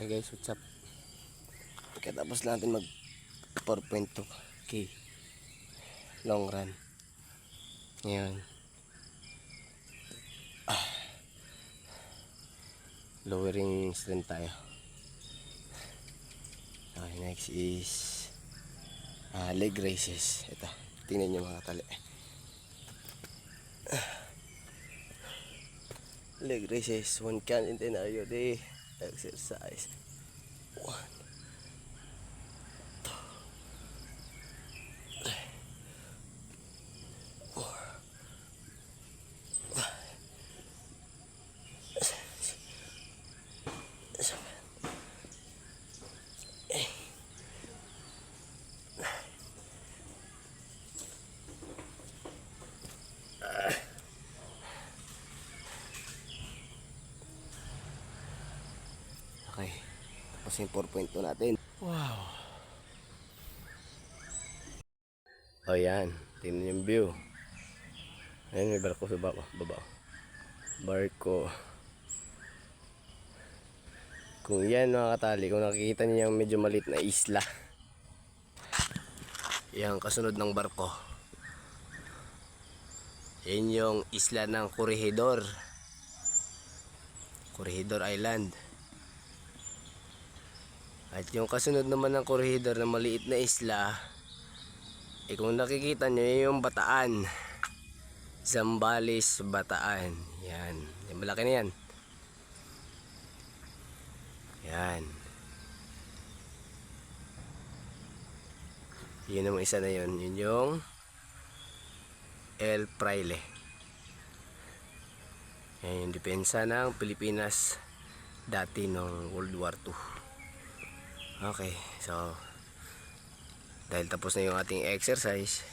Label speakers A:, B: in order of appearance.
A: Okay guys, what's up? Pagkatapos natin mag 4.2k long run. Ngayon lowering strength tayo. Okay, next is leg raises. Ito, tingnan nyo mga tali. Leg raises, 1 can in 10 a day exercise. 1, 2, 3, 4, 5, 6, 7, 8, 9. Okay, tapos yung 4.2 natin. Wow. O yan, tingnan yung view. Ayan, may barko sa baba. Barko. Kung yan mga katali, kung nakikita niyo yung medyo maliit na isla, yung kasunod ng barko, yan yung isla ng Corregidor Island. At yung kasunod naman ng Corregidor na maliit na isla, kung nakikita nyo yung Bataan, Zambales, Bataan. Yan, yung malaki na yan. Yan. Yun naman isa na yun. Yun yung El Fraile. Yan yung depensa ng Pilipinas dati noong World War II. Okay, so dahil tapos na yung ating exercise,